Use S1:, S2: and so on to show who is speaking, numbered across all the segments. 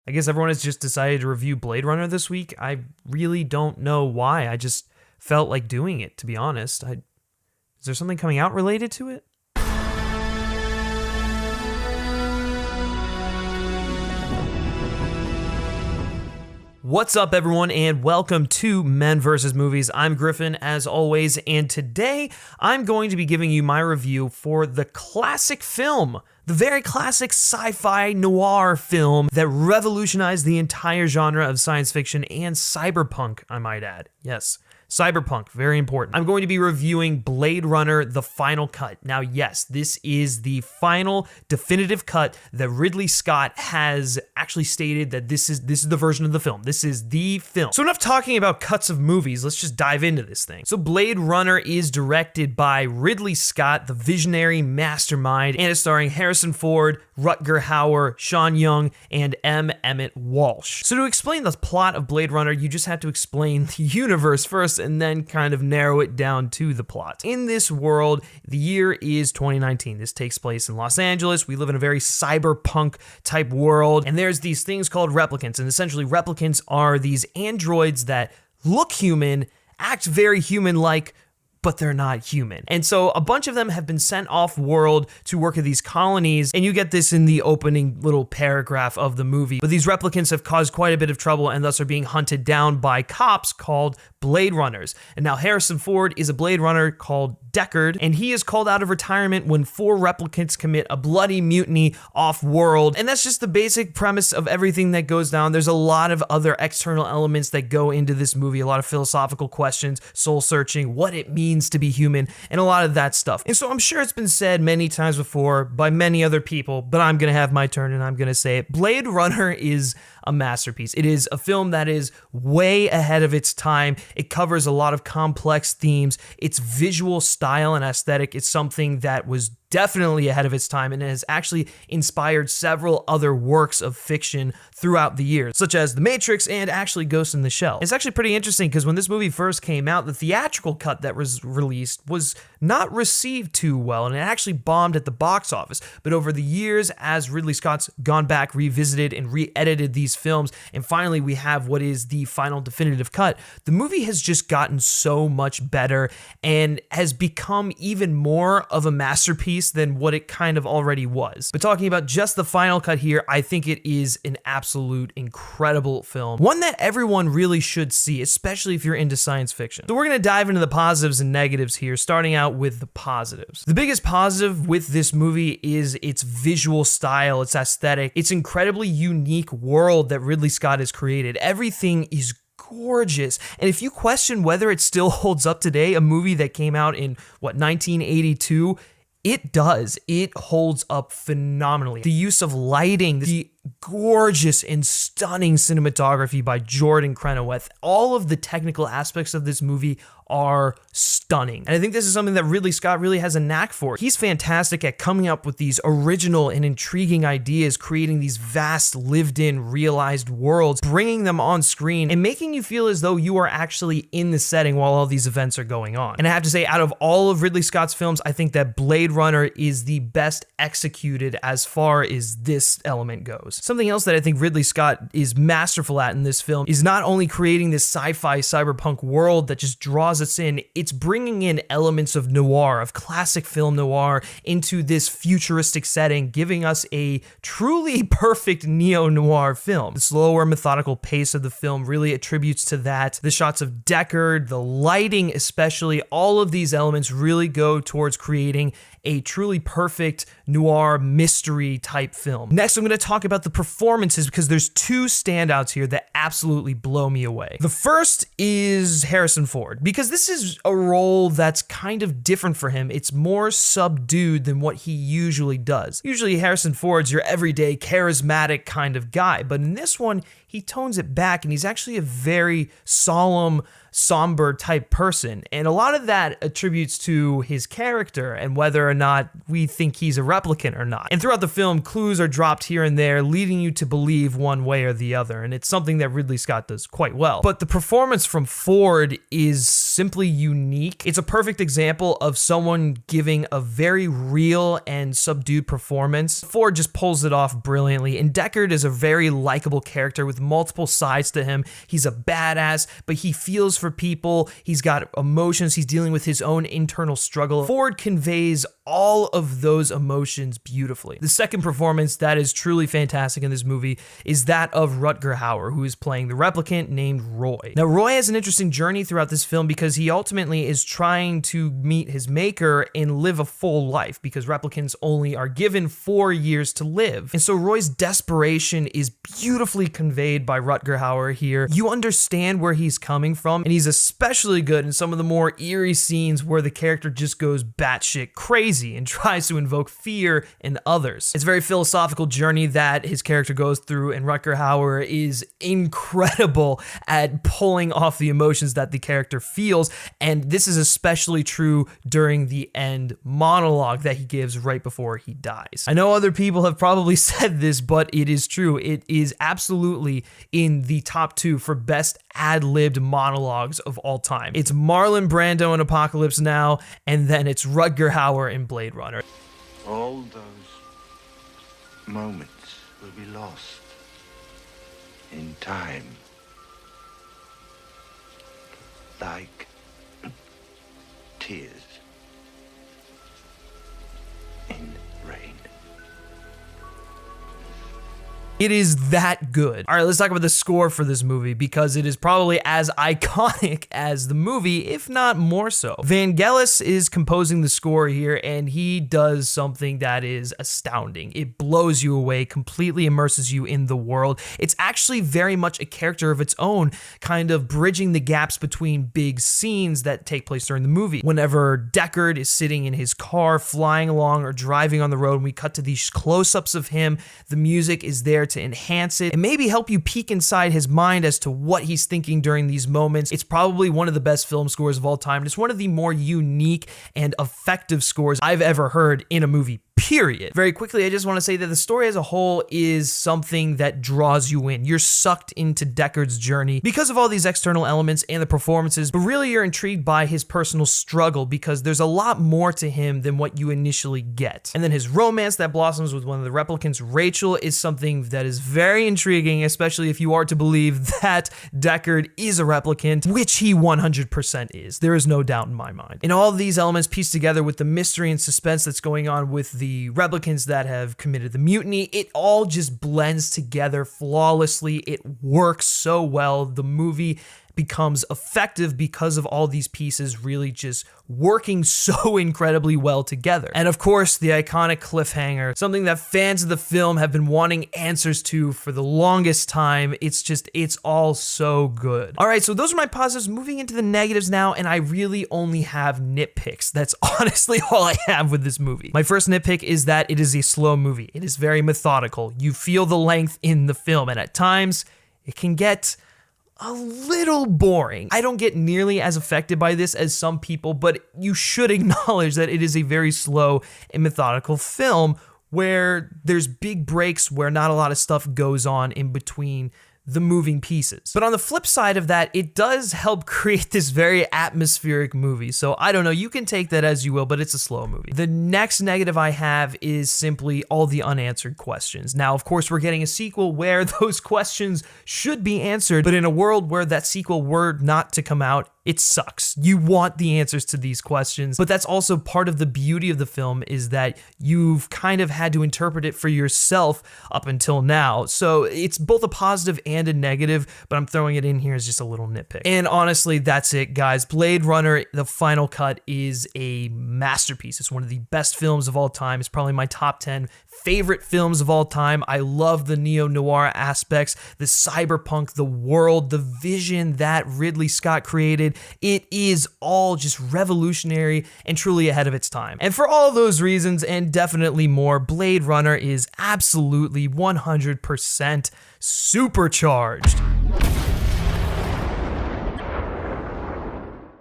S1: I guess everyone has just decided to review Blade Runner this week. I really don't know why. I just felt like doing it, to be honest. Is there something coming out related to it? What's up, everyone, and welcome to Men vs. Movies. I'm Grifin, as always, and today I'm going to be giving you my review for the classic film, the very classic sci-fi noir film that revolutionized the entire genre of science fiction and cyberpunk, I might add. Yes, cyberpunk, very important. I'm going to be reviewing Blade Runner: The Final Cut. Now, yes, this is the final definitive cut that Ridley Scott has actually stated that this is the version of the film. This is the film. So enough talking about cuts of movies, let's just dive into this thing. So Blade Runner is directed by Ridley Scott, the visionary mastermind, and is starring Harrison Ford, Rutger Hauer, Sean Young, and M. Emmett Walsh. So to explain the plot of Blade Runner, you just have to explain the universe first and then kind of narrow it down to the plot. In this world, the year is 2019. This takes place in Los Angeles. We live in a very cyberpunk type world, and there's these things called replicants, and essentially replicants are these androids that look human, act very human-like, but they're not human. And so a bunch of them have been sent off world to work at these colonies, and you get this in the opening little paragraph of the movie. But these replicants have caused quite a bit of trouble and thus are being hunted down by cops called Blade Runners. And now Harrison Ford is a Blade Runner called Deckard, and he is called out of retirement when 4 replicants commit a bloody mutiny off-world. And that's just the basic premise of everything that goes down. There's a lot of other external elements that go into this movie, a lot of philosophical questions, soul-searching, what it means to be human, and a lot of that stuff. And so I'm sure it's been said many times before by many other people, but I'm gonna have my turn and I'm gonna say it. Blade Runner is a masterpiece. It is a film that is way ahead of its time. It covers a lot of complex themes. Its visual style and aesthetic is something that was definitely ahead of its time and has actually inspired several other works of fiction throughout the years, such as The Matrix and actually Ghost in the Shell. It's actually pretty interesting because when this movie first came out, the theatrical cut that was released was not received too well, and it actually bombed at the box office. But over the years, as Ridley Scott's gone back, revisited, and re-edited these films, and finally we have what is the final definitive cut, the movie has just gotten so much better and has become even more of a masterpiece than what it kind of already was. But talking about just the final cut here, I think it is an absolute incredible film. One that everyone really should see, especially if you're into science fiction. So we're gonna dive into the positives and negatives here, starting out with the positives. The biggest positive with this movie is its visual style, its aesthetic, its incredibly unique world that Ridley Scott has created. Everything is gorgeous. And if you question whether it still holds up today, a movie that came out in, 1982, it does. It holds up phenomenally. The use of lighting, the gorgeous and stunning cinematography by Jordan Crenoweth, all of the technical aspects of this movie are stunning. And I think this is something that Ridley Scott really has a knack for. He's fantastic at coming up with these original and intriguing ideas, creating these vast, lived-in, realized worlds, bringing them on screen, and making you feel as though you are actually in the setting while all these events are going on. And I have to say, out of all of Ridley Scott's films, I think that Blade Runner is the best executed as far as this element goes. Something else that I think Ridley Scott is masterful at in this film is not only creating this sci-fi cyberpunk world that just draws us in, it's bringing in elements of noir, of classic film noir, into this futuristic setting, giving us a truly perfect neo-noir film. The slower, methodical pace of the film really attributes to that. The shots of Deckard, the lighting especially, all of these elements really go towards creating a truly perfect noir mystery type film. Next, I'm going to talk about the performances because there's 2 standouts here that absolutely blow me away. The first is Harrison Ford, because this is a role that's kind of different for him. It's more subdued than what he usually does. Usually Harrison Ford's your everyday charismatic kind of guy, but in this one, he tones it back and he's actually a very solemn, somber type person. And a lot of that attributes to his character and whether or not we think he's a replicant or not. And throughout the film, clues are dropped here and there leading you to believe one way or the other, and it's something that Ridley Scott does quite well. But the performance from Ford is simply unique. It's a perfect example of someone giving a very real and subdued performance. Ford just pulls it off brilliantly, and Deckard is a very likable character with multiple sides to him. He's a badass, but he feels for people. He's got emotions. He's dealing with his own internal struggle. Ford conveys all of those emotions beautifully. The second performance that is truly fantastic in this movie is that of Rutger Hauer, who is playing the replicant named Roy. Now, Roy has an interesting journey throughout this film because he ultimately is trying to meet his maker and live a full life, because replicants only are given 4 years to live. And so Roy's desperation is beautifully conveyed by Rutger Hauer here. You understand where he's coming from, and he's especially good in some of the more eerie scenes where the character just goes batshit crazy and tries to invoke fear in others. It's a very philosophical journey that his character goes through, and Rutger Hauer is incredible at pulling off the emotions that the character feels, and this is especially true during the end monologue that he gives right before he dies. I know other people have probably said this, but it is true. It is absolutely in the top 2 for best ad-libbed monologues of all time. It's Marlon Brando in Apocalypse Now, and then it's Rutger Hauer in Blade Runner.
S2: All those moments will be lost in time, like tears in rain.
S1: It is that good. All right, let's talk about the score for this movie, because it is probably as iconic as the movie, if not more so. Vangelis is composing the score here, and he does something that is astounding. It blows you away, completely immerses you in the world. It's actually very much a character of its own, kind of bridging the gaps between big scenes that take place during the movie. Whenever Deckard is sitting in his car, flying along or driving on the road, and we cut to these close-ups of him, the music is there to enhance it and maybe help you peek inside his mind as to what he's thinking during these moments. It's probably one of the best film scores of all time. It's one of the more unique and effective scores I've ever heard in a movie, period. Very quickly, I just want to say that the story as a whole is something that draws you in. You're sucked into Deckard's journey because of all these external elements and the performances, but really you're intrigued by his personal struggle because there's a lot more to him than what you initially get. And then his romance that blossoms with one of the replicants, Rachel, is something that is very intriguing, especially if you are to believe that Deckard is a replicant, which he 100% is. There is no doubt in my mind. And all of these elements pieced together with the mystery and suspense that's going on with the replicants that have committed the mutiny, it all just blends together flawlessly. It works so well. The movie becomes effective because of all these pieces really just working so incredibly well together. And of course, the iconic cliffhanger, something that fans of the film have been wanting answers to for the longest time. It's all so good. All right, so those are my positives. Moving into the negatives now, and I really only have nitpicks. That's honestly all I have with this movie. My first nitpick is that it is a slow movie. It is very methodical. You feel the length in the film, and at times it can get a little boring. I don't get nearly as affected by this as some people, but you should acknowledge that it is a very slow and methodical film where there's big breaks where not a lot of stuff goes on in between the moving pieces. But on the flip side of that, it does help create this very atmospheric movie. So I don't know, you can take that as you will, but it's a slow movie. The next negative I have is simply all the unanswered questions. Now, of course, we're getting a sequel where those questions should be answered, but in a world where that sequel were not to come out, it sucks. You want the answers to these questions, but that's also part of the beauty of the film, is that you've kind of had to interpret it for yourself up until now. So it's both a positive and a negative, but I'm throwing it in here as just a little nitpick. And honestly, that's it, guys. Blade Runner, the final cut, is a masterpiece. It's one of the best films of all time. It's probably my top 10 favorite films of all time. I love the neo-noir aspects, the cyberpunk, the world, the vision that Ridley Scott created. It is all just revolutionary and truly ahead of its time. And for all those reasons, and definitely more, Blade Runner is absolutely 100% supercharged.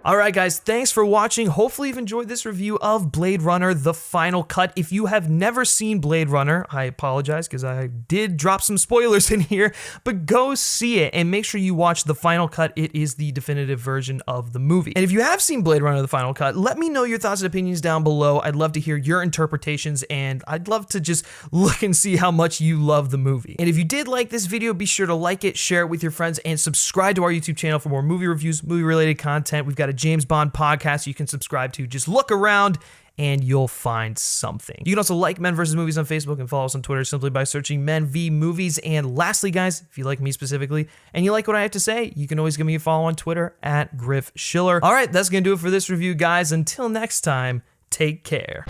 S1: All right, guys, thanks for watching. Hopefully you've enjoyed this review of Blade Runner: The Final Cut. If you have never seen Blade Runner, I apologize because I did drop some spoilers in here, but go see it and make sure you watch The Final Cut. It is the definitive version of the movie. And if you have seen Blade Runner: The Final Cut, let me know your thoughts and opinions down below. I'd love to hear your interpretations, and I'd love to just look and see how much you love the movie. And if you did like this video, be sure to like it, share it with your friends, and subscribe to our YouTube channel for more movie reviews, movie-related content. We've got a James Bond podcast you can subscribe to. Just look around and you'll find something. You can also like Men vs. Movies on Facebook and follow us on Twitter simply by searching Men v Movies. And lastly, guys, if you like me specifically and you like what I have to say, you can always give me a follow on Twitter at Griff Schiller. All right, that's gonna do it for this review, guys. Until next time, take care.